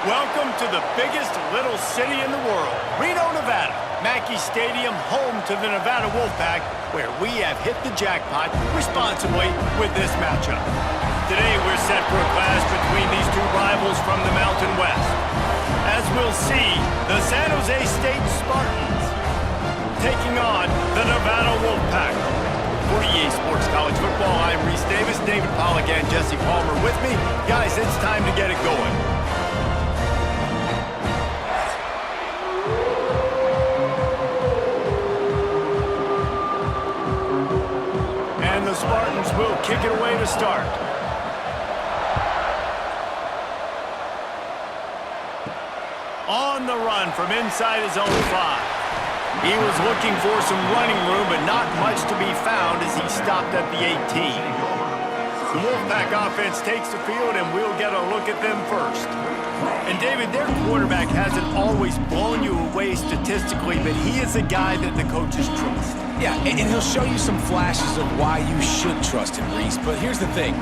Welcome to the biggest little city in the world, Reno, Nevada. Mackey Stadium, home to the Nevada Wolfpack, where we have hit the jackpot responsibly with this matchup. Today, we're set for a clash between these two rivals from the Mountain West. As we'll see, the San Jose State Spartans taking on the Nevada Wolfpack. For EA Sports College Football, I'm Reese Davis, David Pollock, and Jesse Palmer with me. Guys, it's time to get it going. And the Spartans will kick it away to start. On the run from inside his own 5. He was looking for some running room, but not much to be found as he stopped at the 18. The Wolfpack offense takes the field, and we'll get a look at them first. And David, their quarterback hasn't always blown you away statistically, but he is a guy that the coaches trust. Yeah, and he'll show you some flashes of why you should trust him, Reese. But here's the thing.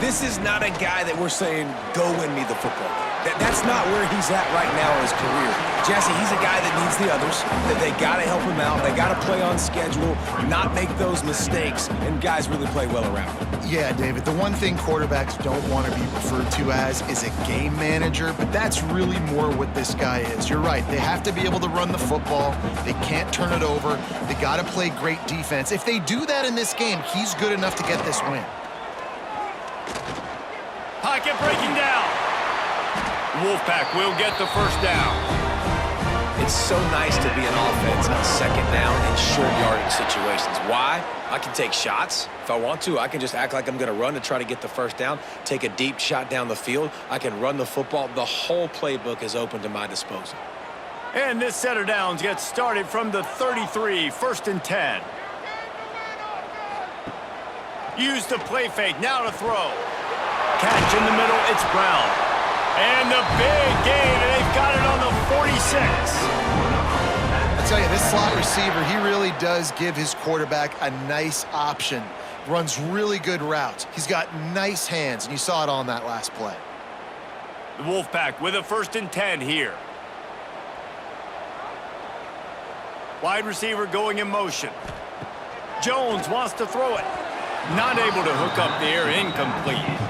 This is not a guy that we're saying, go win me the football game. That's not where he's at right now in his career. Jesse, he's a guy that needs the others, that they got to help him out. They got to play on schedule, not make those mistakes, and guys really play well around him. Yeah, David, the one thing quarterbacks don't want to be referred to as is a game manager, but that's really more what this guy is. You're right. They have to be able to run the football. They can't turn it over. They got to play great defense. If they do that in this game, he's good enough to get this win. Pocket breaking down. Wolfpack will get the first down. It's so nice to be an offense on second down in short yardage situations. Why? I can take shots. If I want to, I can just act like I'm going to run to try to get the first down, take a deep shot down the field. I can run the football. The whole playbook is open to my disposal. And this set of downs gets started from the 33, 1st and 10. Use the play fake, now to throw. Catch in the middle, it's Brown. And the big gain, and they've got it on the 46. I tell you, this slot receiver, he really does give his quarterback a nice option. Runs really good routes. He's got nice hands, and you saw it on that last play. The Wolfpack with a 1st and 10 here. Wide receiver going in motion. Jones wants to throw it. Not able to hook up there, incomplete.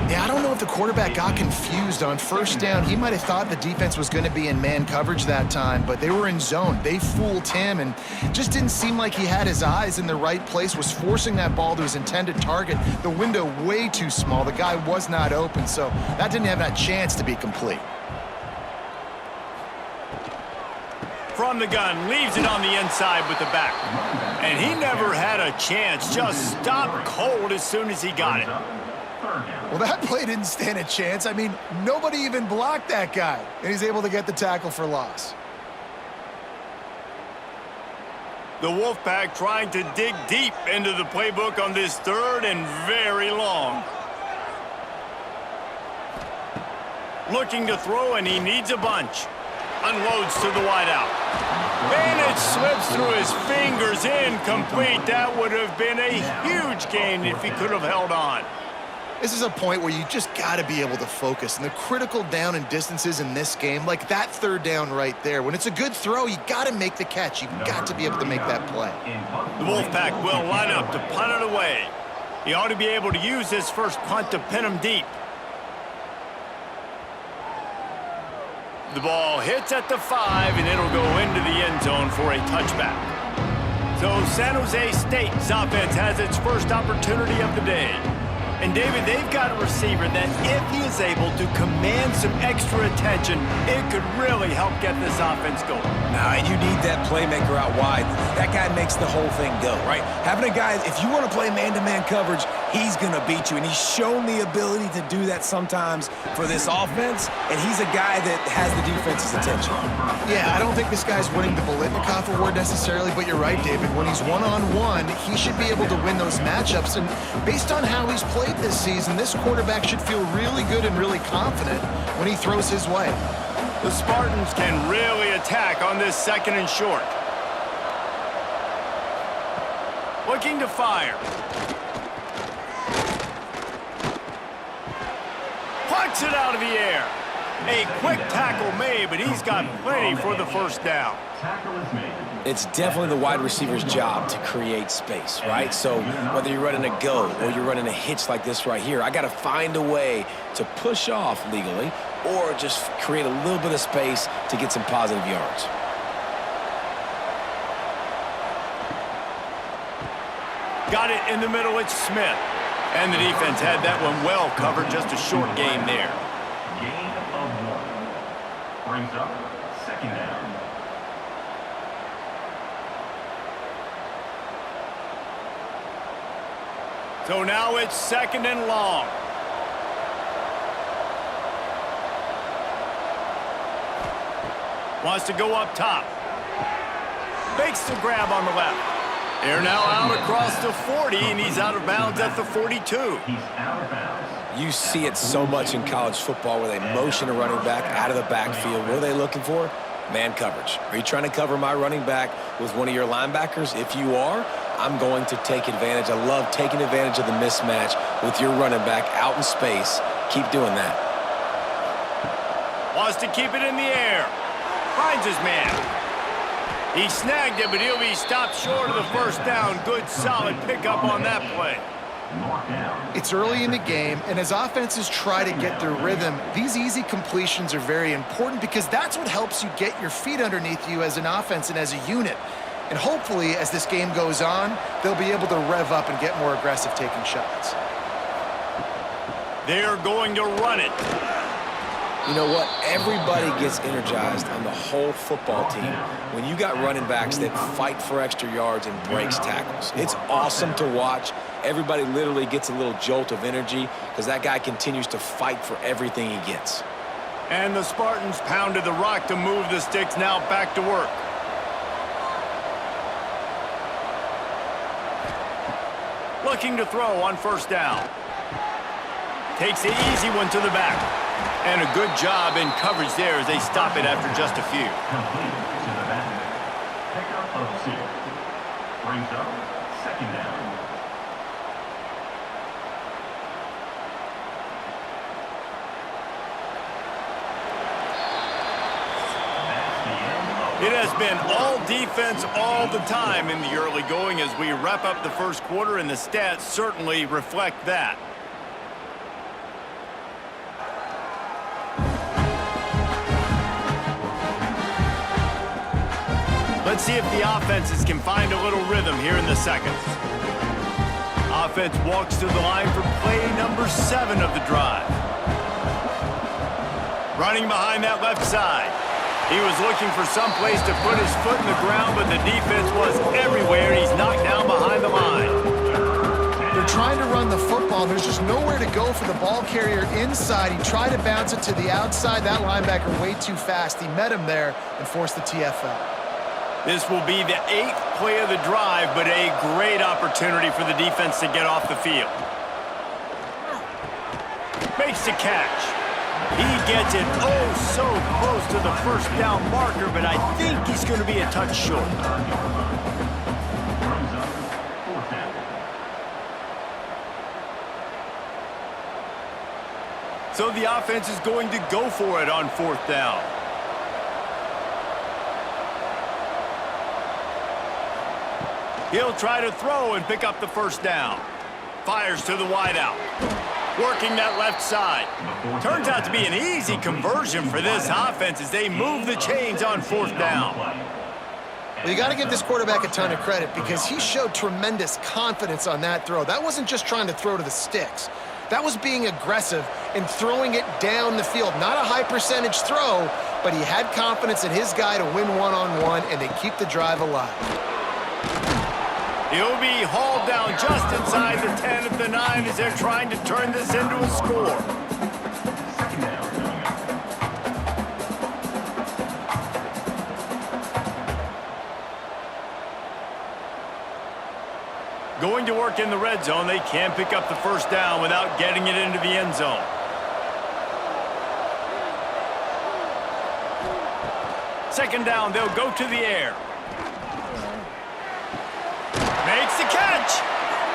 Yeah, I don't know if the quarterback got confused on 1st down. He might have thought the defense was going to be in man coverage that time, but they were in zone. They fooled him, and just didn't seem like he had his eyes in the right place, was forcing that ball to his intended target. The window way too small. The guy was not open, so that didn't have that chance to be complete. From the gun, leaves it on the inside with the back. And he never had a chance, just stopped cold as soon as he got it. Well, that play didn't stand a chance. I mean, nobody even blocked that guy, and he's able to get the tackle for loss. The Wolfpack trying to dig deep into the playbook on this 3rd and very long. Looking to throw, and he needs a bunch. Unloads to the wideout. And it slips through his fingers, incomplete. That would have been a huge gain if he could have held on. This is a point where you just got to be able to focus. And the critical down and distances in this game, like that 3rd down right there, when it's a good throw, you got to make the catch. You've got to be able to make that play. The Wolfpack will line up to punt it away. He ought to be able to use his first punt to pin him deep. The ball hits at the 5, and it'll go into the end zone for a touchback. So San Jose State's offense has its first opportunity of the day. And, David, they've got a receiver that if he is able to command some extra attention, it could really help get this offense going. Now, and you need that playmaker out wide. That guy makes the whole thing go, right? Having a guy, if you want to play man-to-man coverage, he's going to beat you. And he's shown the ability to do that sometimes for this offense, and he's a guy that has the defense's attention. Yeah, I don't think this guy's winning the Bolitnikoff Award necessarily, but you're right, David. When he's one-on-one, he should be able to win those matchups. And based on how he's played this season, this quarterback should feel really good and really confident when he throws his way. The Spartans can really attack on this 2nd and short. Looking to fire. Plucks it out of the air. A quick tackle made, but he's got plenty for the first down. It's definitely the wide receiver's job to create space, right? So whether you're running a go or you're running a hitch like this right here, I got to find a way to push off legally or just create a little bit of space to get some positive yards. Got it in the middle, it's Smith. And the defense had that one well covered, just a short game there. Gain of 1. Brings up 2nd down. So now it's 2nd and long. Wants to go up top. Makes the grab on the left. They're now out across the 40, and he's out of bounds at the 42. He's out of bounds. You see it so much in college football where they motion a running back out of the backfield. What are they looking for? Man coverage. Are you trying to cover my running back with one of your linebackers? If you are, I'm going to take advantage. I love taking advantage of the mismatch with your running back out in space. Keep doing that. Wants to keep it in the air. Finds his man. He snagged it, but he'll be stopped short of the first down. Good, solid pickup on that play. It's early in the game, and as offenses try to get their rhythm, these easy completions are very important because that's what helps you get your feet underneath you as an offense and as a unit. And hopefully, as this game goes on, they'll be able to rev up and get more aggressive taking shots. They're going to run it. You know what? Everybody gets energized on the whole football team when you got running backs that fight for extra yards and breaks tackles. It's awesome to watch. Everybody literally gets a little jolt of energy because that guy continues to fight for everything he gets. And the Spartans pounded the rock to move the sticks. Now back to work. Looking to throw on first down. Takes the easy one to the back. And a good job in coverage there as they stop it after just a few. Complete to the back. Pickup of 2. Brings up 2nd down. It has been all defense all the time in the early going as we wrap up the first quarter, and the stats certainly reflect that. Let's see if the offenses can find a little rhythm here in the second. Offense walks to the line for play number 7 of the drive. Running behind that left side. He was looking for some place to put his foot in the ground, but the defense was everywhere. He's knocked down behind the line. They're trying to run the football. There's just nowhere to go for the ball carrier inside. He tried to bounce it to the outside. That linebacker way too fast. He met him there and forced the TFL. This will be the 8th play of the drive, but a great opportunity for the defense to get off the field. Makes the catch. He gets it so close to the first down marker, but I think he's going to be a touch short. So the offense is going to go for it on 4th down. He'll try to throw and pick up the first down. Fires to the wideout. Working that left side. Turns out to be an easy conversion for this offense as they move the chains on 4th down. Well, you got to give this quarterback a ton of credit because he showed tremendous confidence on that throw. That wasn't just trying to throw to the sticks. That was being aggressive and throwing it down the field. Not a high percentage throw, but he had confidence in his guy to win one-on-one, and they keep the drive alive. He'll be hauled down just inside the 10 at the 9 as they're trying to turn this into a score. Going to work in the red zone, they can't pick up the first down without getting it into the end zone. Second down, they'll go to the air. Makes the catch.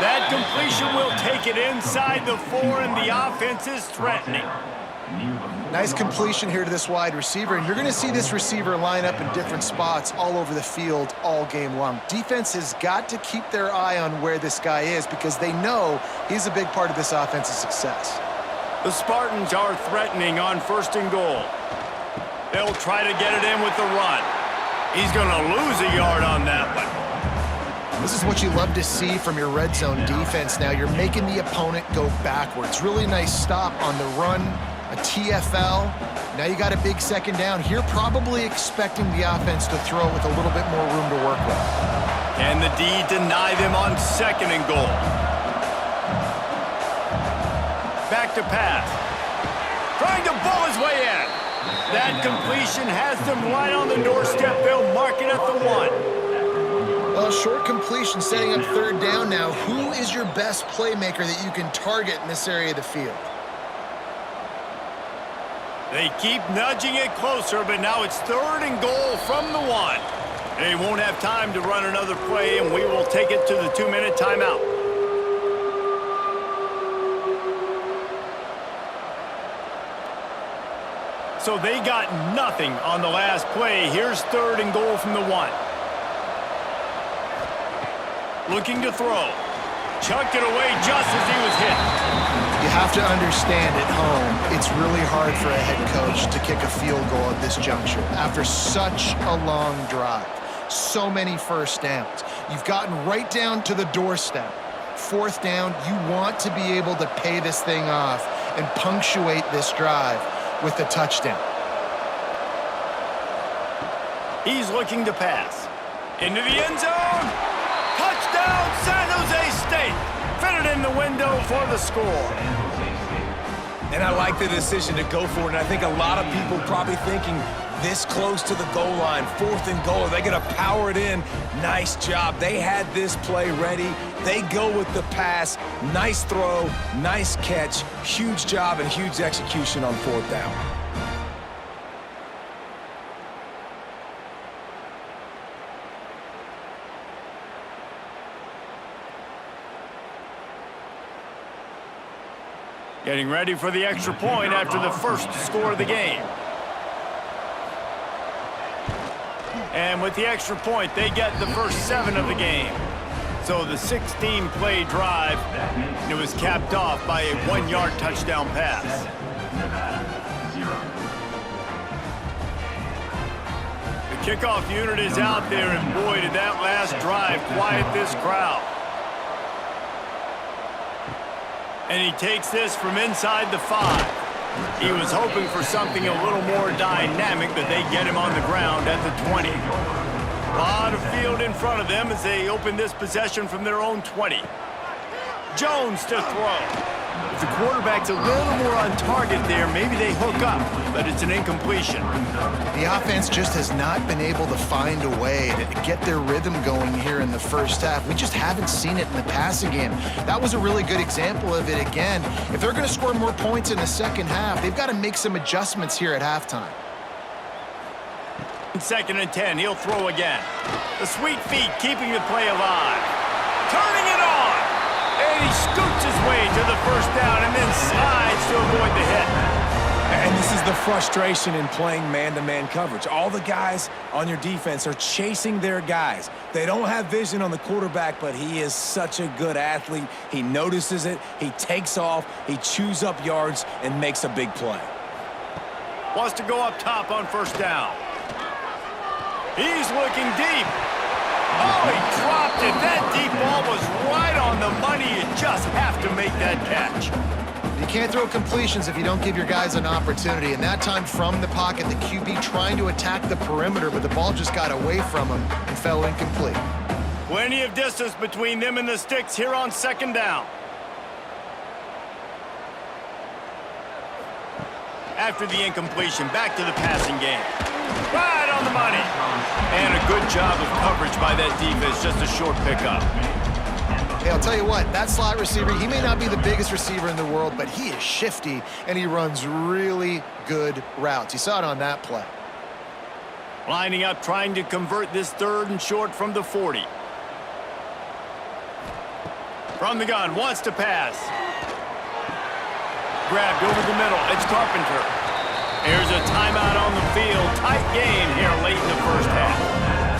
That completion will take it inside the 4, and the offense is threatening. Near the Nice completion here to this wide receiver, and you're going to see this receiver line up in different spots all over the field all game long. Defense has got to keep their eye on where this guy is because they know he's a big part of this offense's success. The Spartans are threatening on 1st and goal. They'll try to get it in with the run. He's going to lose a yard on that one. This is what you love to see from your red zone defense now. You're making the opponent go backwards. Really nice stop on the run, a TFL. Now you got a big 2nd down here, probably expecting the offense to throw it with a little bit more room to work with. Can the D deny them on 2nd and goal? Back to pass. Trying to bull his way in. That completion has them right on the doorstep. They'll mark it at the 1. Well, short completion setting up 3rd down now. Who is your best playmaker that you can target in this area of the field? They keep nudging it closer, but now it's 3rd and goal from the 1. They won't have time to run another play, and we will take it to the 2-minute timeout. So they got nothing on the last play. Here's 3rd and goal from the 1. Looking to throw. Chucked it away just as he was hit. You have to understand at home, it's really hard for a head coach to kick a field goal at this juncture. After such a long drive, so many 1st downs, you've gotten right down to the doorstep. 4th down, you want to be able to pay this thing off and punctuate this drive with a touchdown. He's looking to pass. Into the end zone. Touchdown, San Jose State. Fit it in the window for the score. And I like the decision to go for it, and I think a lot of people probably thinking this close to the goal line, 4th and goal, are they going to power it in? Nice job. They had this play ready. They go with the pass. Nice throw, nice catch, huge job and huge execution on 4th down. Getting ready for the extra point after the first score of the game. And with the extra point, they get the first 7 of the game. So the 16-play drive, it was capped off by a 1-yard touchdown pass. The kickoff unit is out there, and boy, did that last drive quiet this crowd. And he takes this from inside the 5. He was hoping for something a little more dynamic, but they get him on the ground at the 20. A lot of field in front of them as they open this possession from their own 20. Jones to throw. If the quarterback's a little more on target there, maybe they hook up, but it's an incompletion. The offense just has not been able to find a way to get their rhythm going here in the 1st half. We just haven't seen it in the passing game. That was a really good example of it again. If they're going to score more points in the 2nd half, they've got to make some adjustments here at halftime. 2nd and 10, he'll throw again. The sweet feet keeping the play alive. Turning it on! And he scoots his way to the 1st down and then slides to avoid the hit. And this is the frustration in playing man-to-man coverage. All the guys on your defense are chasing their guys. They don't have vision on the quarterback, but he is such a good athlete. He notices it, he takes off, he chews up yards, and makes a big play. Wants to go up top on 1st down. He's looking deep. Oh, he dropped it. That deep ball was right on the money. You just have to make that catch. You can't throw completions if you don't give your guys an opportunity. And that time from the pocket, the QB trying to attack the perimeter, but the ball just got away from him and fell incomplete. Plenty of distance between them and the sticks here on 2nd down. After the incompletion, back to the passing game. Right on the money. And a good job of coverage by that defense, just a short pickup. Hey, I'll tell you what, that slot receiver, he may not be the biggest receiver in the world, but he is shifty, and he runs really good routes. You saw it on that play. Lining up, trying to convert this 3rd and short from the 40. From the gun, wants to pass. Grabbed over the middle, it's Carpenter. Here's a timeout on the field. Tight game here late in the first half.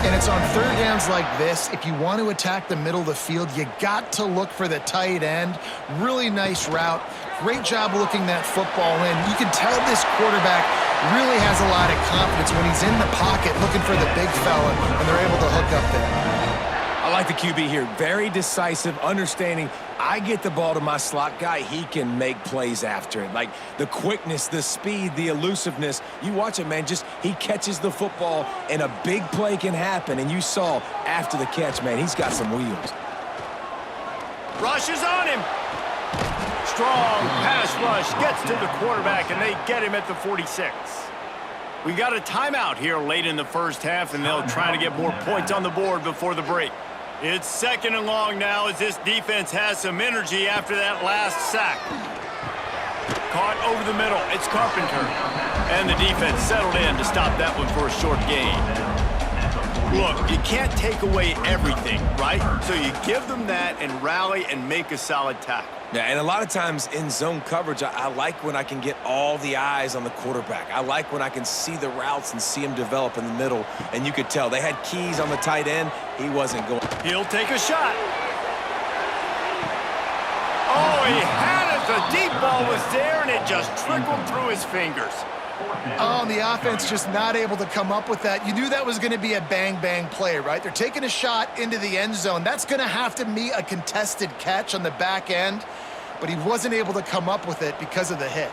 And it's on third downs like this. If you want to attack the middle of the field, you got to look for the tight end. Really nice route. Great job looking that football in. You can tell this quarterback really has a lot of confidence when he's in the pocket looking for the big fella, and they're able to hook up there. I like the QB here. Very decisive, understanding I get the ball to my slot guy, he can make plays after it. Like the quickness, the speed, the elusiveness. You watch it, man, just he catches the football and a big play can happen. And you saw after the catch, man, he's got some wheels. Rush is on him. Strong pass rush gets to the quarterback, and they get him at the 46. We got a timeout here late in the first half, and they'll try to get more points on the board before the break. It's second and long now as this defense has some energy after that last sack. Caught over the middle. It's Carpenter. And the defense settled in to stop that one for a short gain. Look, you can't take away everything, right? So you give them that and rally and make a solid tackle. Yeah, and a lot of times in zone coverage, I like when I can get all the eyes on the quarterback. I like when I can see the routes and see him develop in the middle. And you could tell they had keys on the tight end. He wasn't going. He'll take a shot. Oh, he had it. The deep ball was there, and it just trickled through his fingers. Oh, and the offense just not able to come up with that. You knew that was going to be a bang-bang play, right? They're taking a shot into the end zone. That's going to have to be a contested catch on the back end, but he wasn't able to come up with it because of the hit.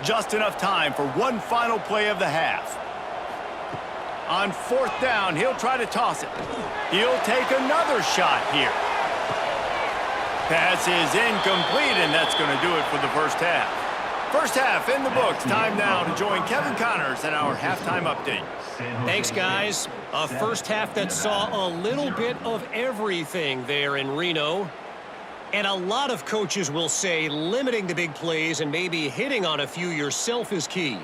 Just enough time for one final play of the half. On fourth down, he'll try to toss it. He'll take another shot here. Pass is incomplete, and that's going to do it for the first half. First half in the books. Time now to join Kevin Connors in our halftime update. Thanks, guys. A first half that saw a little bit of everything there in Reno. And a lot of coaches will say limiting the big plays and maybe hitting on a few yourself is key.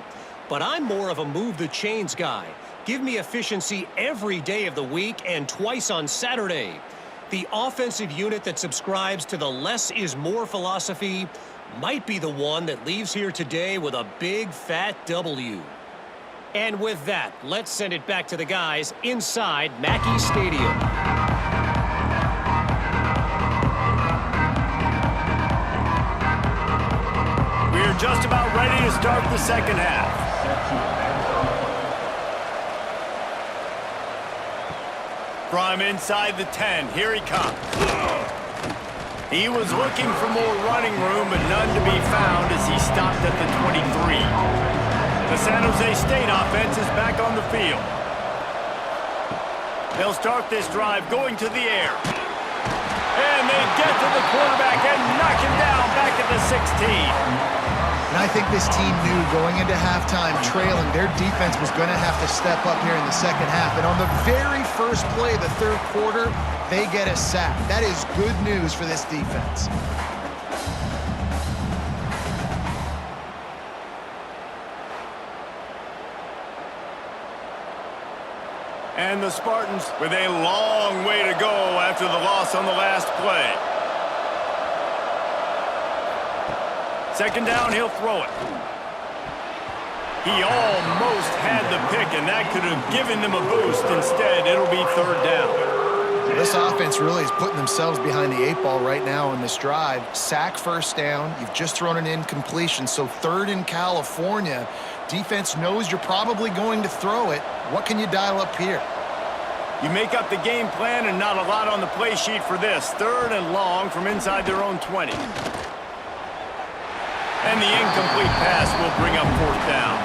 But I'm more of a move the chains guy. Give me efficiency every day of the week and twice on Saturday. The offensive unit that subscribes to the less is more philosophy might be the one that leaves here today with a big fat W. And with that, let's send it back to the guys inside Mackey Stadium. We're just about ready to start the second half. From inside the 10, here he comes. He was looking for more running room, but none to be found as he stopped at the 23. The San Jose State offense is back on the field. They'll start this drive going to the air. And they get to the quarterback and knock him down back at the 16. And I think this team knew going into halftime trailing, their defense was going to have to step up here in the second half. And on the very first play of the third quarter, they get a sack. That is good news for this defense. And the Spartans with a long way to go after the loss on the last play. Second down, he'll throw it. He almost had the pick, and that could have given them a boost. Instead, it'll be third down. This offense really is putting themselves behind the 8 ball right now on this drive. Sack first down. You've just thrown an incompletion, so third in California. Defense knows you're probably going to throw it. What can you dial up here? You make up the game plan and not a lot on the play sheet for this. Third and long from inside their own 20. And the incomplete pass will bring up fourth down.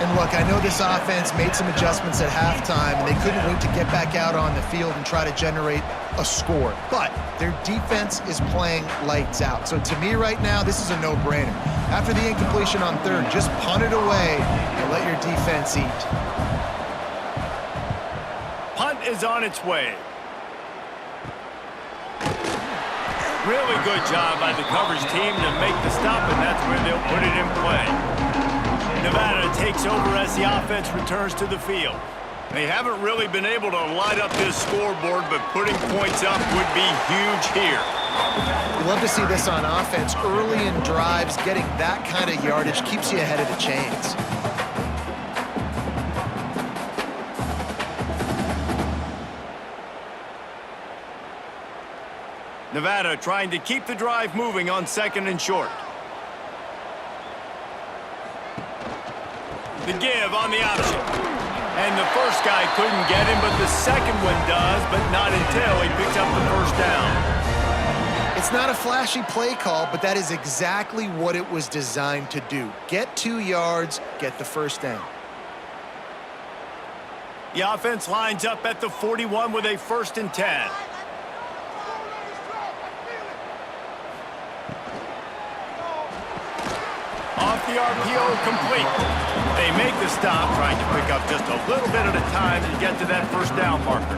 And look, I know this offense made some adjustments at halftime, and they couldn't wait to get back out on the field and try to generate a score. But their defense is playing lights out. So to me right now, this is a no-brainer. After the incompletion on third, just punt it away and let your defense eat. Punt is on its way. Really good job by the coverage team to make the stop, and that's where they'll put it in play. Nevada takes over as the offense returns to the field. They haven't really been able to light up this scoreboard, but putting points up would be huge here. We love to see this on offense. Early in drives, getting that kind of yardage keeps you ahead of the chains. Nevada trying to keep the drive moving on 2nd and short. The give on the option. And the first guy couldn't get him, but the second one does, but not until he picks up the first down. It's not a flashy play call, but that is exactly what it was designed to do. Get 2 yards, get the first down. The offense lines up at the 41 with a 1st and 10. Off the RPO, complete. They make the stop, trying to pick up just a little bit at a time to get to that first down marker.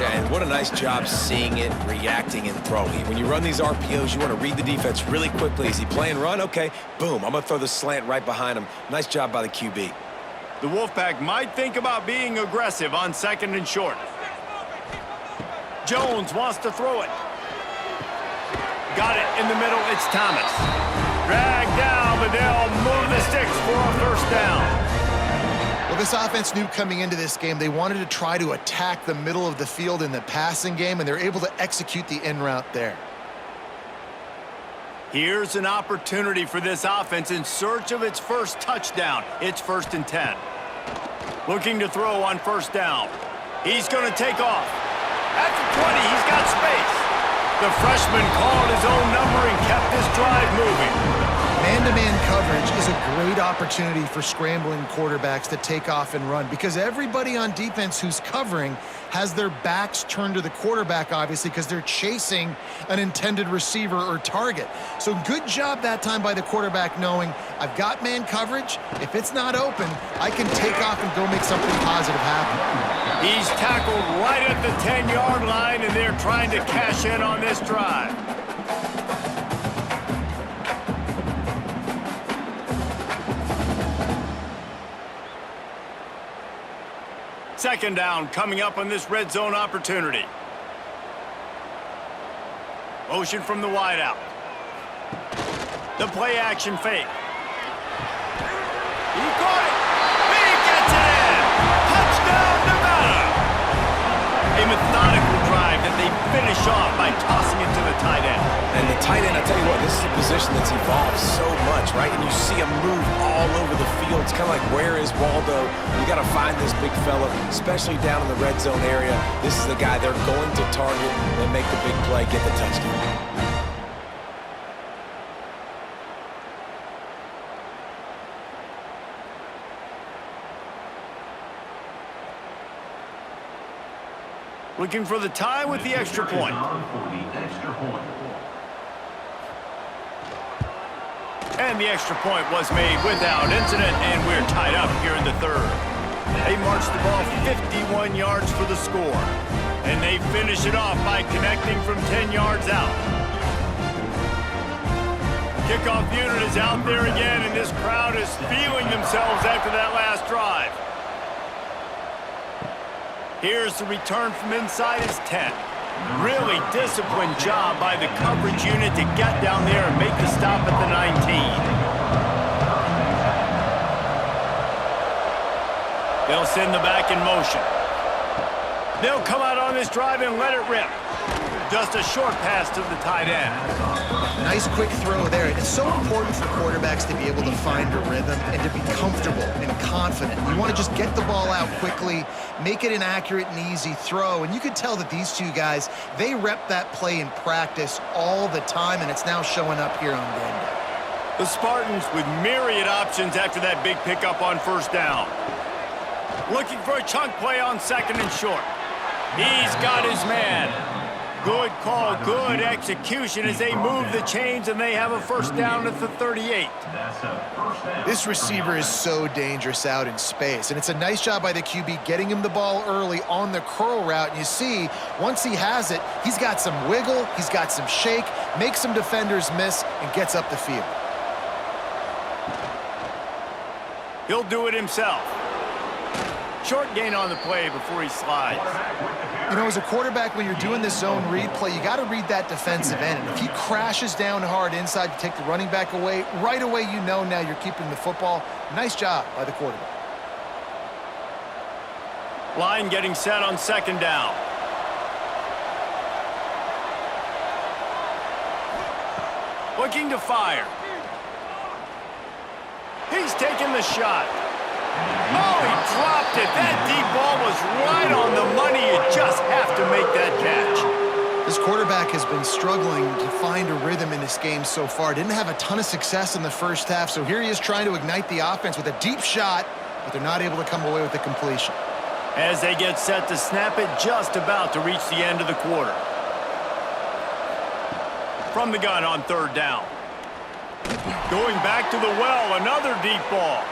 Yeah, and what a nice job seeing it, reacting, and throwing. When you run these RPOs, you want to read the defense really quickly. Is he playing run? Okay, boom, I'm going to throw the slant right behind him. Nice job by the QB. The Wolfpack might think about being aggressive on 2nd and short. Jones wants to throw it. Got it in the middle, it's Thomas. Dragged down, but they'll move the sticks for a first down. Well, this offense knew coming into this game they wanted to try to attack the middle of the field in the passing game, and they're able to execute the in route there. Here's an opportunity for this offense in search of its first touchdown. It's 1st and 10. Looking to throw on 1st down. He's going to take off. At the 20, he's got space. The freshman called his own number and kept this drive moving. Man-to-man coverage is a great opportunity for scrambling quarterbacks to take off and run because everybody on defense who's covering has their backs turned to the quarterback, obviously, because they're chasing an intended receiver or target. So good job that time by the quarterback knowing I've got man coverage. If it's not open, I can take off and go make something positive happen. He's tackled right at the 10-yard line, and they're trying to cash in on this drive. Second down coming up on this red zone opportunity. Motion from the wideout. The play action fake. He caught it. He gets it in. Touchdown, Nevada. A methodical drive that they finish off by tossing it to the tight end. And the tight end, I tell you what, this is a position that's evolved so much, right? And you see him move all over the field. It's kind of like, where is Waldo? You got to find this big fella, especially down in the red zone area. This is the guy they're going to target and make the big play, get the touchdown. Looking for the tie with the extra point. And the extra point was made without incident, and we're tied up here in the 3rd. They march the ball 51 yards for the score. And they finish it off by connecting from 10 yards out. Kickoff unit is out there again, and this crowd is feeling themselves after that last drive. Here's the return from inside his 10. Really disciplined job by the coverage unit to get down there and make the stop at the 19. They'll send the back in motion. They'll come out on this drive and let it rip. Just a short pass to the tight end. Nice quick throw there. It's so important for quarterbacks to be able to find a rhythm and to be comfortable and confident. You want to just get the ball out quickly, make it an accurate and easy throw. And you could tell that these two guys, they rep that play in practice all the time, and it's now showing up here on game day. The Spartans with myriad options after that big pickup on 1st down. Looking for a chunk play on 2nd and short. He's got his man. Good call, good execution as they move the chains, and they have a 1st down at the 38. This receiver is so dangerous out in space, and it's a nice job by the QB getting him the ball early on the curl route. And you see, once he has it, he's got some wiggle, he's got some shake, makes some defenders miss, and gets up the field. He'll do it himself. Short gain on the play before he slides. You know, as a quarterback, when you're doing this zone read play, you got to read that defensive end. And if he crashes down hard inside to take the running back away, right away you know now you're keeping the football. Nice job by the quarterback. Line getting set on 2nd down. Looking to fire. He's taking the shot. Oh, he dropped it. That deep ball was right on the money. You just have to make that catch. This quarterback has been struggling to find a rhythm in this game so far. Didn't have a ton of success in the first half, so here he is trying to ignite the offense with a deep shot, but they're not able to come away with the completion. As they get set to snap it, just about to reach the end of the quarter. From the gun on third down. Going back to the well, another deep ball.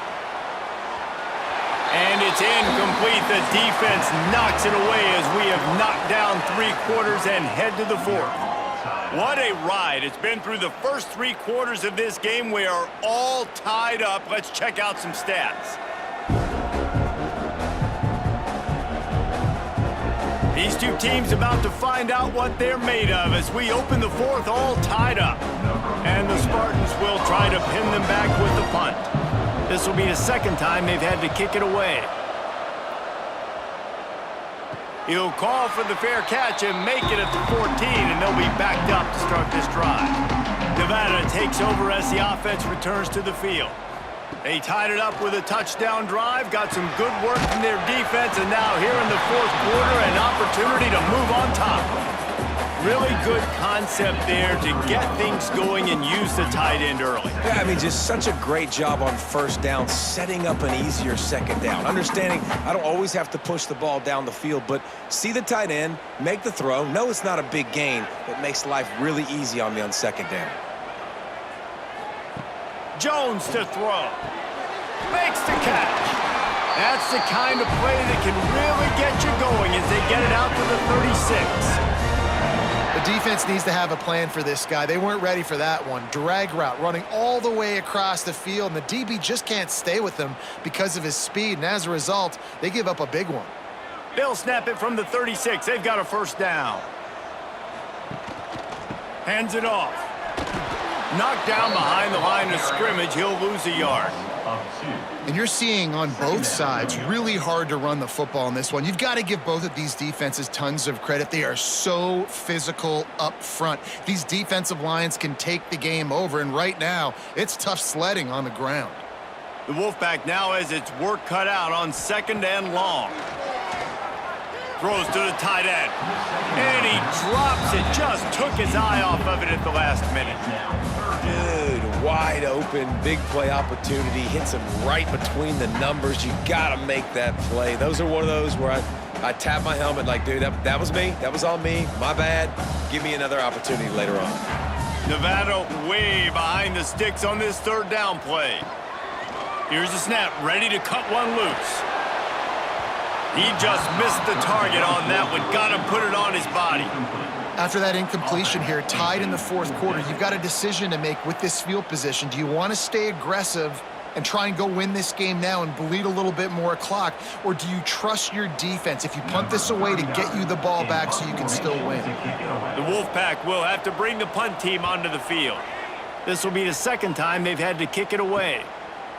And it's incomplete. The defense knocks it away as we have knocked down 3 quarters and head to the 4th. What a ride. It's been through the first 3 quarters of this game. We are all tied up. Let's check out some stats. These two teams about to find out what they're made of as we open the 4th all tied up. And the Spartans will try to pin them back with the punt. This will be the second time they've had to kick it away. He'll call for the fair catch and make it at the 14, and they'll be backed up to start this drive. Nevada takes over as the offense returns to the field. They tied it up with a touchdown drive, got some good work from their defense, and now here in the 4th quarter, an opportunity to move on top. Really good concept there to get things going and use the tight end early. Yeah, I mean, just such a great job on first down, setting up an easier second down. Understanding I don't always have to push the ball down the field, but see the tight end, make the throw. No, it's not a big gain, but makes life really easy on me on second down. Jones to throw. Makes the catch. That's the kind of play that can really get you going as they get it out to the 36. The defense needs to have a plan for this guy. They weren't ready for that one. Drag route running all the way across the field, and the DB just can't stay with him because of his speed, and as a result, they give up a big one. They'll snap it from the 36. They've got a first down. Hands it off. Knocked down behind the line of scrimmage. He'll lose a yard. And you're seeing on both sides really hard to run the football in this one. You've got to give both of these defenses tons of credit. They are so physical up front. These defensive lines can take the game over, and right now, it's tough sledding on the ground. The Wolfpack now has its work cut out on 2nd and long. Throws to the tight end. And he drops it. Just took his eye off of it at the last minute. Dude, wide open, big play opportunity. Hits him right between the numbers. You got to make that play. Those are one of those where I tap my helmet like, dude, that was me. That was on me. My bad. Give me another opportunity later on. Nevada way behind the sticks on this 3rd down play. Here's the snap, ready to cut one loose. He just missed the target on that one. Got to put it on his body. After that incompletion here, tied in the 4th quarter, you've got a decision to make with this field position. Do you want to stay aggressive and try and go win this game now and bleed a little bit more clock, or do you trust your defense if you punt this away to get you the ball back so you can still win? The Wolfpack will have to bring the punt team onto the field. This will be the 2nd time they've had to kick it away.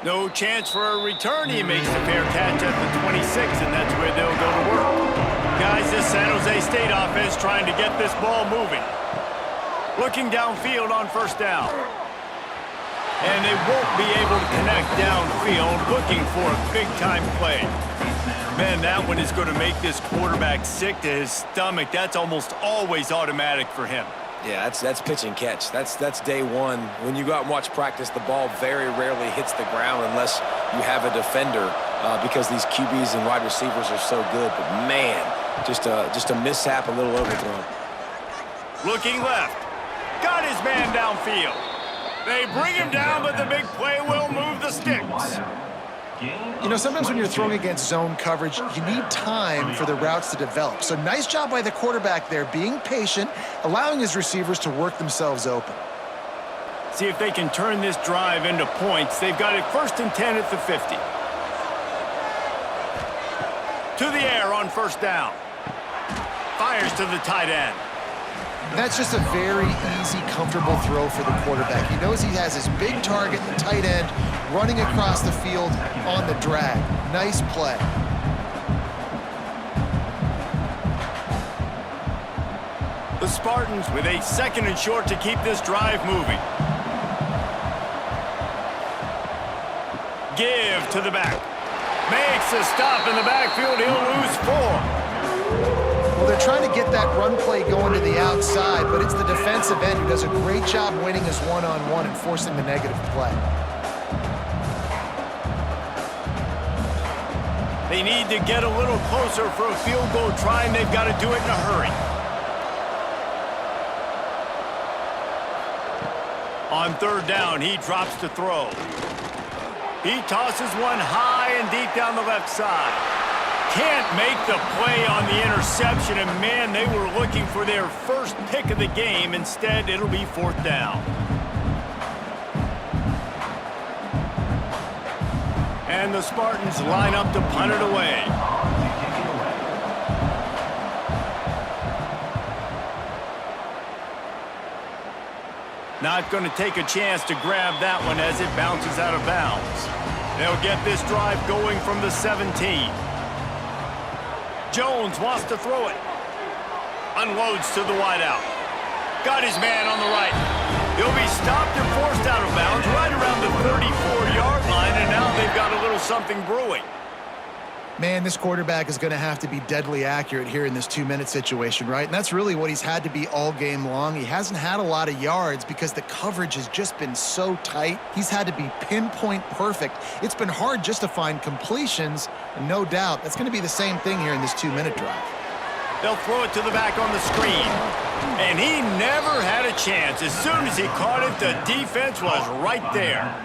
No chance for a return. He makes the fair catch at the 26, and that's where they'll go to work. Guys, this San Jose State offense trying to get this ball moving. Looking downfield on 1st down. And they won't be able to connect downfield, looking for a big-time play. Man, that one is going to make this quarterback sick to his stomach. That's almost always automatic for him. Yeah, that's pitch and catch. That's day one. When you go out and watch practice, the ball very rarely hits the ground unless you have a defender because these QBs and wide receivers are so good. But man, just a mishap, a little overthrown. Looking left. Got his man downfield. They bring him down, but the big play will move the sticks. You know, sometimes when you're throwing against zone coverage, you need time for the routes to develop. So nice job by the quarterback there, being patient, allowing his receivers to work themselves open. See if they can turn this drive into points. They've got it 1st and 10 at the 50. To the air on 1st down. Fires to the tight end. That's just a very easy, comfortable throw for the quarterback. He knows he has his big target, the tight end, running across the field on the drag. Nice play. The Spartans with a 2nd and short to keep this drive moving. give to the back. Makes a stop in the backfield. He'll lose 4. Well, they're trying to get that run play going to the outside, but it's the defensive end who does a great job winning his one-on-one and forcing the negative play. They need to get a little closer for a field goal try, and they've got to do it in a hurry. On 3rd down, he drops to throw. He tosses one high and deep down the left side. Can't make the play on the interception, and man, they were looking for their first pick of the game. Instead, it'll be 4th down. And the Spartans line up to punt it away. Not going to take a chance to grab that one as it bounces out of bounds. They'll get this drive going from the 17. Jones wants to throw it. Unloads to the wideout. Got his man on the right. He'll be stopped and forced out of bounds right around the 34-yard line, and now they've got a little something brewing. Man, this quarterback is going to have to be deadly accurate here in this 2-minute situation, right? And that's really what he's had to be all game long. He hasn't had a lot of yards because the coverage has just been so tight. He's had to be pinpoint perfect. It's been hard just to find completions, and no doubt that's going to be the same thing here in this 2-minute drive. They'll throw it to the back on the screen. And he never had a chance. As soon as he caught it, the defense was right there.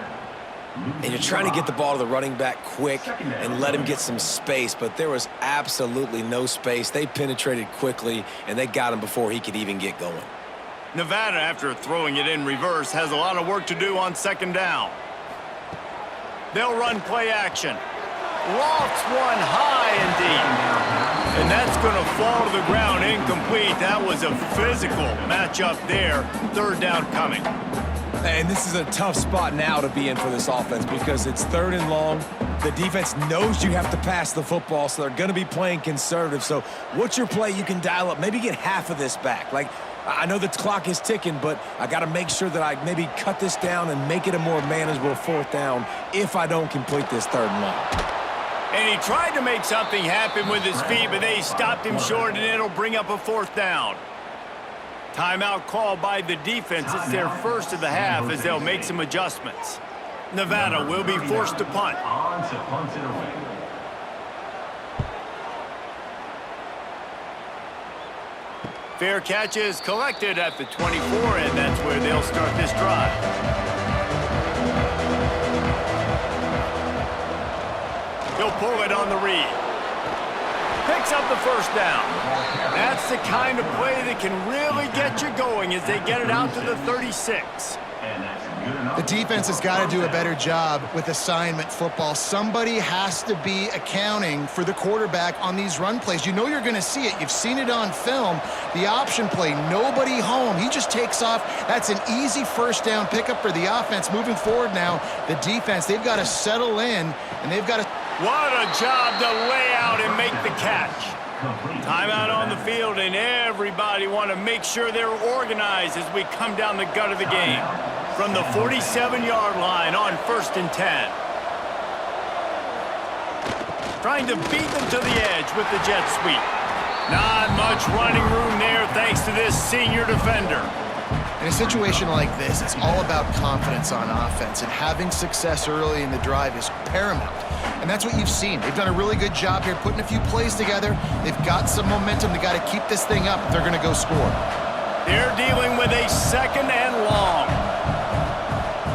And you're trying to get the ball to the running back quick and let him get some space, but there was absolutely no space. They penetrated quickly, and they got him before he could even get going. Nevada, after throwing it in reverse, has a lot of work to do on 2nd down. They'll run play action. Lofts one high and deep. And that's going to fall to the ground incomplete. That was a physical matchup there. 3rd down coming. And this is a tough spot now to be in for this offense because it's 3rd and long. The defense knows you have to pass the football, so they're going to be playing conservative. So what's your play you can dial up? Maybe get half of this back. Like, I know the clock is ticking, but I got to make sure that I maybe cut this down and make it a more manageable 4th down if I don't complete this 3rd and long. And he tried to make something happen with his feet, but they stopped him short, and it'll bring up a 4th down. Timeout call by the defense. It's their first of the half as they'll make some adjustments. Nevada will be forced to punt. On to punt it away. Fair catch is collected at the 24, and that's where they'll start this drive. He'll pull it on the read. Picks up the 1st down. That's the kind of play that can really get you going as they get it out to the 36. The defense has got to do a better job with assignment football. Somebody has to be accounting for the quarterback on these run plays. You know you're going to see it. You've seen it on film. The option play, nobody home. He just takes off. That's an easy 1st down pickup for the offense. Moving forward now, the defense, they've got to settle in, and they've got to... What a job to lay out and make the catch. Timeout on the field, and everybody want to make sure they're organized as we come down the gut of the game. From the 47-yard line on 1st and 10. Trying to beat them to the edge with the jet sweep. Not much running room there thanks to this senior defender. In a situation like this, it's all about confidence on offense, and having success early in the drive is paramount. And that's what you've seen. They've done a really good job here putting a few plays together. They've got some momentum. They got to keep this thing up if they're going to go score. They're dealing with a 2nd and long.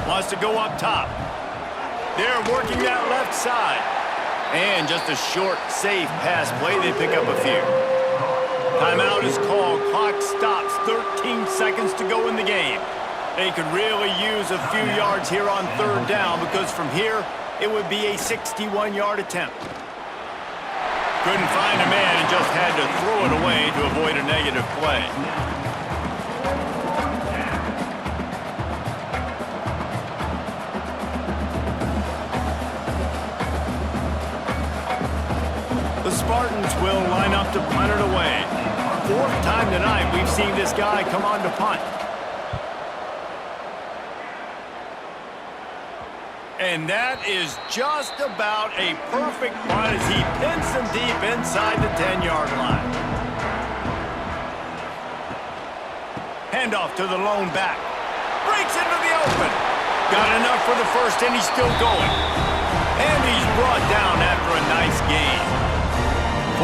Wants to go up top. They're working that left side. And just a short, safe pass play. They pick up a few. Timeout is called. Clock stops. 13 seconds to go in the game. They could really use a few yards here on 3rd down because from here, it would be a 61-yard attempt. Couldn't find a man and just had to throw it away to avoid a negative play. The Spartans will line up to punt it away. 4th time tonight we've seen this guy come on to punt. And that is just about a perfect punt as he pins them deep inside the 10-yard line. Handoff to the lone back. Breaks into the open. Got enough for the first, and he's still going. And he's brought down after a nice gain.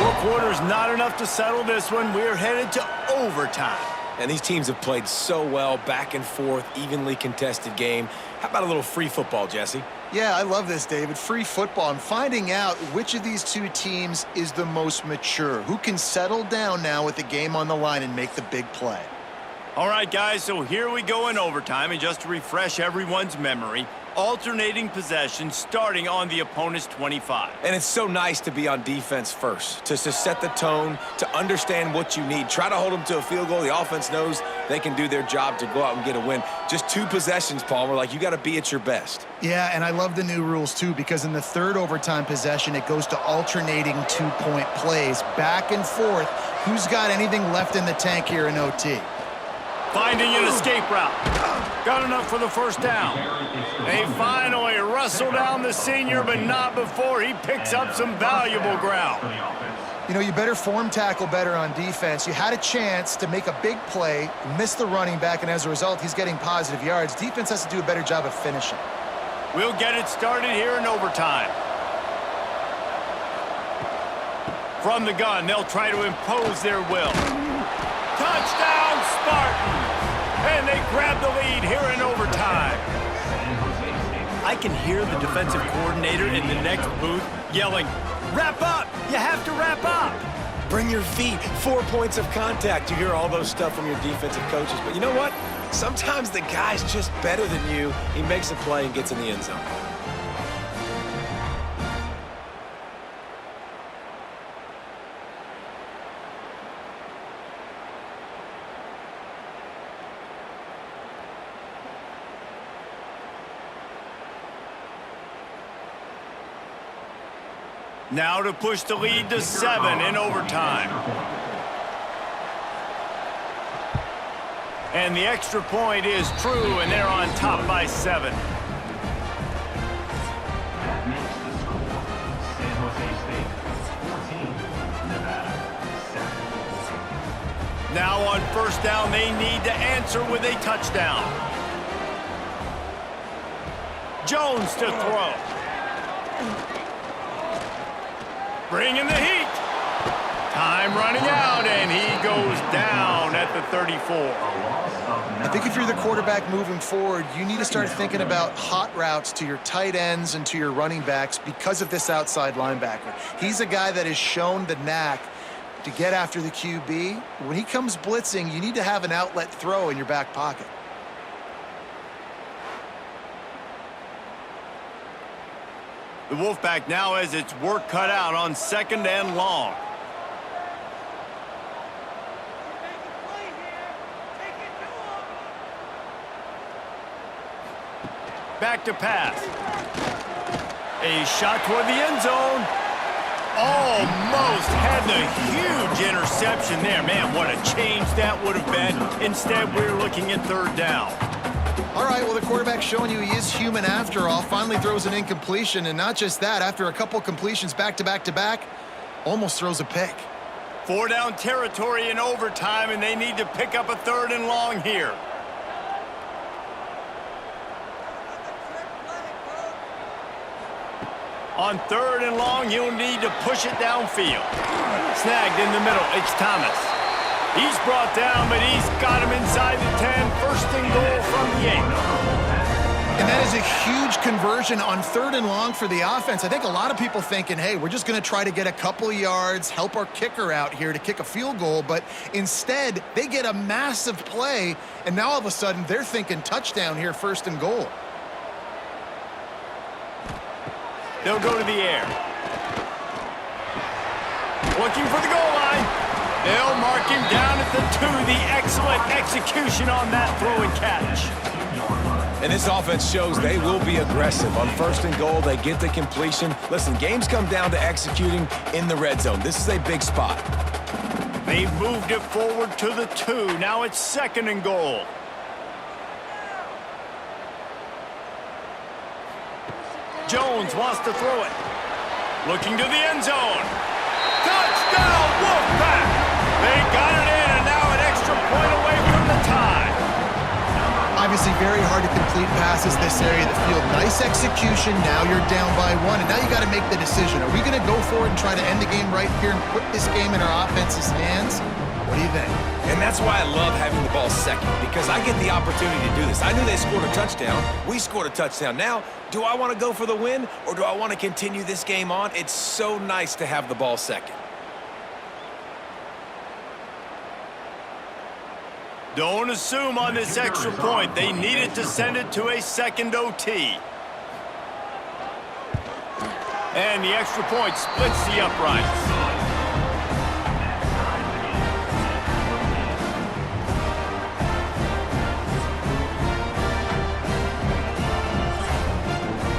4 quarters not enough to settle this one. We're headed to overtime. And these teams have played so well, back and forth, evenly contested game. How about a little free football, Jesse? Yeah, I love this, David. Free football. I'm finding out which of these two teams is the most mature, who can settle down now with the game on the line and make the big play. All right, guys, so here we go in overtime, and just to refresh everyone's memory, alternating possessions starting on the opponent's 25. And it's so nice to be on defense first, to set the tone, to understand what you need. Try to hold them to a field goal. The offense knows they can do their job to go out and get a win. Just 2 possessions, Palmer, like you got to be at your best. Yeah, and I love the new rules, too, because in the third overtime possession, it goes to alternating 2-point plays, back and forth. Who's got anything left in the tank here in OT? Finding an escape route. Got enough for the first down. They finally wrestle down the senior, but not before he picks up some valuable ground. You know, you better form tackle better on defense. You had a chance to make a big play, miss the running back, and as a result, he's getting positive yards. Defense has to do a better job of finishing. We'll get it started here in overtime. From the gun, they'll try to impose their will. Touchdown, Spartans! And they grab the lead here in overtime. I can hear the defensive coordinator in the next booth yelling, "Wrap up! You have to wrap up!" Bring your feet, 4 points of contact. You hear all those stuff from your defensive coaches. But you know what? Sometimes the guy's just better than you. He makes a play and gets in the end zone. Now to push the lead to 7 in overtime. And the extra point is true, and they're on top by 7. That makes the score San Jose State 14, Nevada 7. Now on first down, they need to answer with a touchdown. Jones to throw. Bringing the heat. Time running out, and he goes down at the 34. I think if you're the quarterback moving forward, you need to start thinking about hot routes to your tight ends and to your running backs because of this outside linebacker. He's a guy that has shown the knack to get after the QB. When he comes blitzing, you need to have an outlet throw in your back pocket. The Wolfpack now has its work cut out on 2nd and long. Back to pass. A shot toward the end zone. Almost had the huge interception there. Man, what a change that would have been. Instead, we're looking at 3rd down. All right, well, the quarterback's showing you he is human after all. Finally throws an incompletion, and not just that, after a couple completions back-to-back-to-back, almost throws a pick. 4 down territory in overtime, and they need to pick up a 3rd and long here. On 3rd and long, you'll need to push it downfield. Snagged in the middle, it's Thomas. He's brought down, but he's got him inside the 10. 1st and goal from the 8. And that is a huge conversion on 3rd and long for the offense. I think a lot of people thinking, hey, we're just going to try to get a couple of yards, help our kicker out here to kick a field goal. But instead, they get a massive play, and now all of a sudden they're thinking touchdown here, 1st and goal. They'll go to the air. Looking for the goal line. They'll mark him down at the 2. The excellent execution on that throw and catch. And this offense shows they will be aggressive. On 1st and goal, they get the completion. Listen, games come down to executing in the red zone. This is a big spot. They've moved it forward to the 2. Now it's 2nd and goal. Jones wants to throw it. Looking to the end zone. Touchdown, Wolfpack! They got it in, and now an extra point away from the tie. Obviously very hard to complete passes this area of the field. Nice execution. Now you're down by 1, and now you got to make the decision. Are we going to go for it and try to end the game right here and put this game in our offense's hands? What do you think? And that's why I love having the ball second, because I get the opportunity to do this. I knew they scored a touchdown. We scored a touchdown. Now, do I want to go for the win, or do I want to continue this game on? It's so nice to have the ball second. Don't assume on this extra point. They needed to send it to a second OT. And the extra point splits the uprights.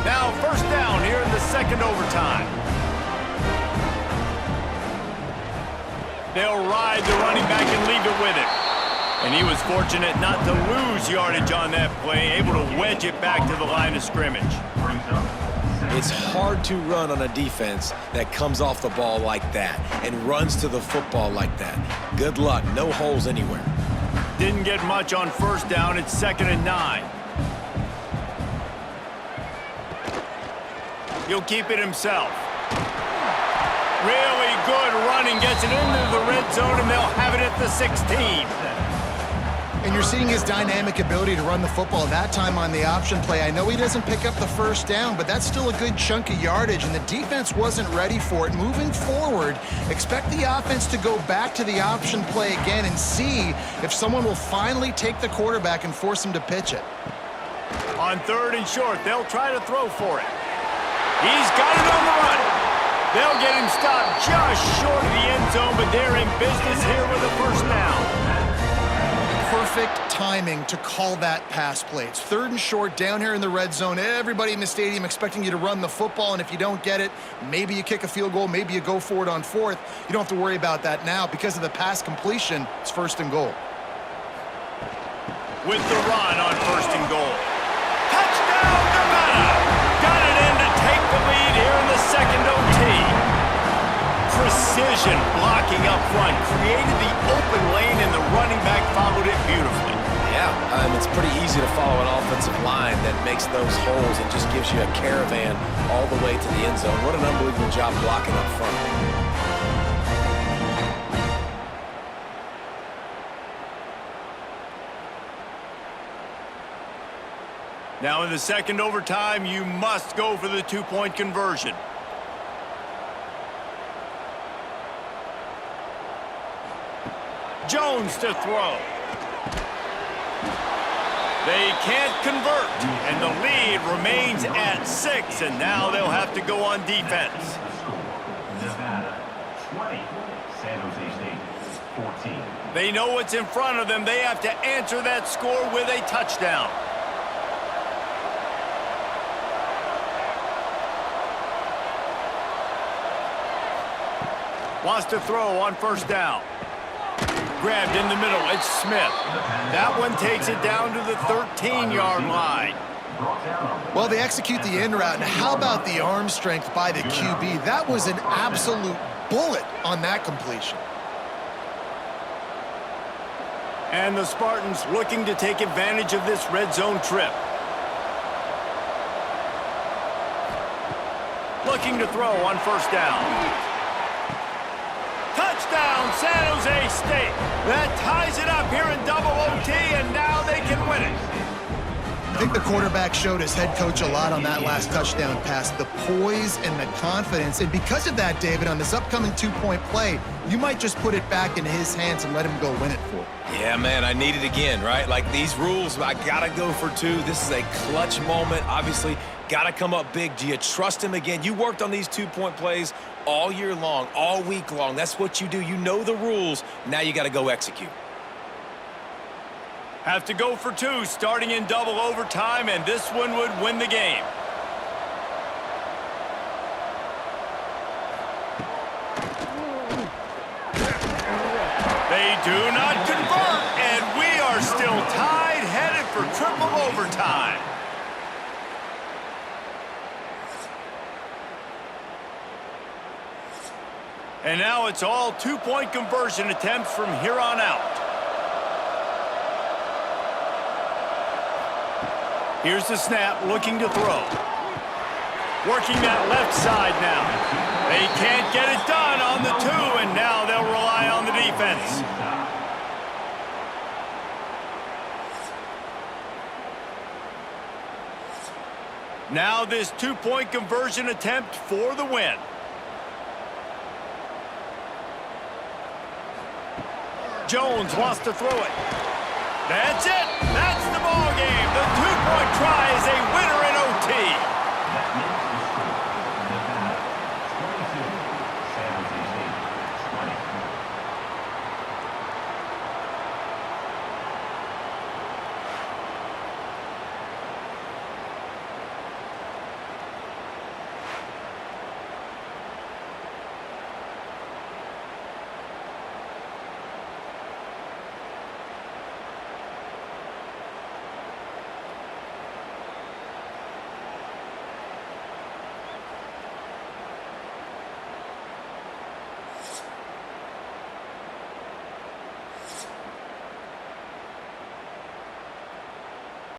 Now first down here in the second overtime. They'll ride the running back and leave it with him. And he was fortunate not to lose yardage on that play, able to wedge it back to the line of scrimmage. It's hard to run on a defense that comes off the ball like that and runs to the football like that. Good luck, no holes anywhere. Didn't get much on first down. It's 2nd and 9. He'll keep it himself. Really good running, gets it into the red zone, and they'll have it at the 16. And you're seeing his dynamic ability to run the football, that time on the option play. I know he doesn't pick up the first down, but that's still a good chunk of yardage, and the defense wasn't ready for it. Moving forward, expect the offense to go back to the option play again and see if someone will finally take the quarterback and force him to pitch it. On 3rd and short, they'll try to throw for it. He's got it on the run. They'll get him stopped just short of the end zone, but they're in business here with a first down. Perfect timing to call that pass play. It's 3rd and short down here in the red zone. Everybody in the stadium expecting you to run the football, and if you don't get it, maybe you kick a field goal, maybe you go for it on 4th. You don't have to worry about that now. Because of the pass completion, it's 1st and goal. With the run on 1st and goal. Touchdown, Nevada! Got it in to take the lead here in the second OT. Precision blocking up front, created the open lane, and the running back followed it beautifully. Yeah, it's pretty easy to follow an offensive line that makes those holes and just gives you a caravan all the way to the end zone. What an unbelievable job blocking up front. Now in the second overtime, you must go for the 2-point conversion. Jones to throw. They can't convert, and the lead remains at 6, and now they'll have to go on defense. Nevada, 20. San Jose State, 14. They know what's in front of them. They have to answer that score with a touchdown. Wants to throw on first down. Grabbed in the middle, it's Smith. That one takes it down to the 13-yard line. Well, they execute the in route, and how about the arm strength by the QB? That was an absolute bullet on that completion. And the Spartans looking to take advantage of this red zone trip. Looking to throw on first down. Touchdown, San Jose State. That ties it up here in double OT, and now they can win it. I think the quarterback showed his head coach a lot on that last touchdown pass, the poise and the confidence. And because of that, David, on this upcoming 2-point play, you might just put it back in his hands and let him go win it for you. Yeah, man, I need it again, right? Like these rules, I got to go for 2. This is a clutch moment. Obviously, got to come up big. Do you trust him again? You worked on these 2-point plays all year long, all week long. That's what you do. You know the rules. Now you got to go execute. Have to go for 2 starting in double overtime, and this one would win the game. They do not convert, and we are still tied, headed for triple overtime. And now it's all two-point conversion attempts from here on out. Here's the snap, looking to throw. Working that left side now. They can't get it done on the two, and now they'll rely on the defense. Now this two-point conversion attempt for the win. Jones wants to throw it. That's it. That's the ball game. The two-point try is a winner in